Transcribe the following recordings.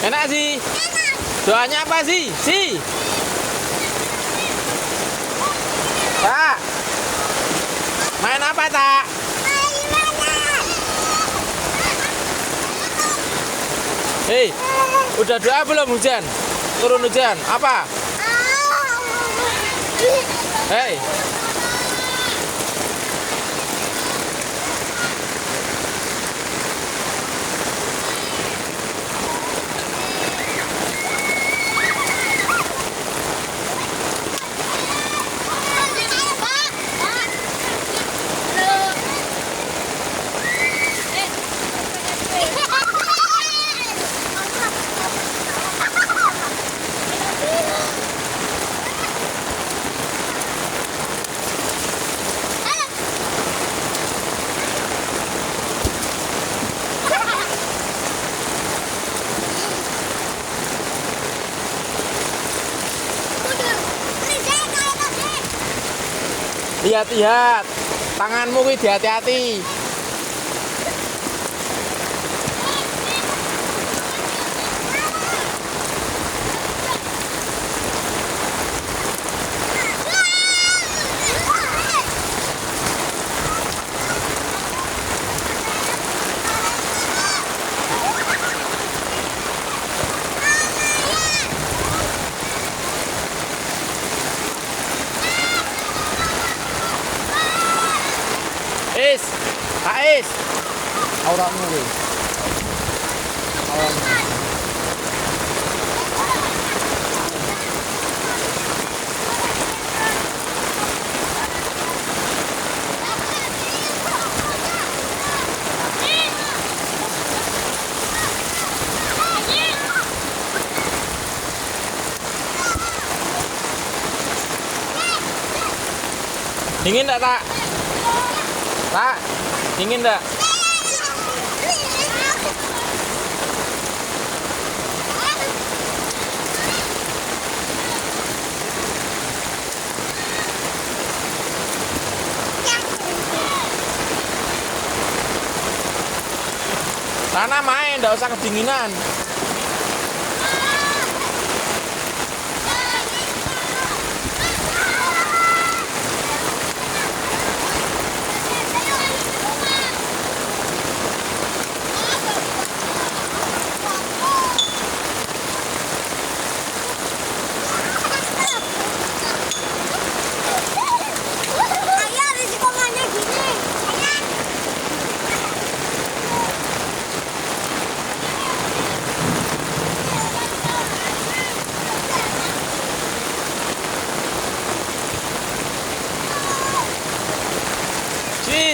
Enak sih. Doanya apa sih? Tak. Main apa tak? Hei, udah doa belum hujan? Turun hujan. Apa? Hei. Lihat-lihat, tanganmu wih, hati-hati. Is, Kak Is, auramu wih. Dingin enggak, Tak? Tak, dingin enggak? Sana main, enggak usah kedinginan.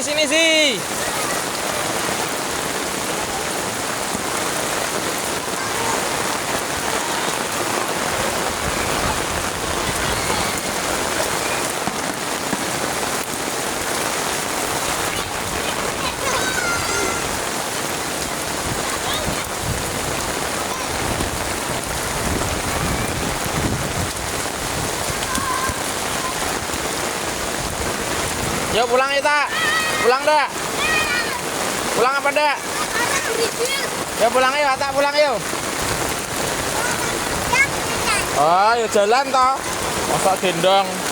Sini sih. Yuk pulang ya, Tak. Pulang dah. Pulang apa dah? Ya pulang yuk, Tak, pulang yuk. Oh, ya jalan toh. Masa gendong.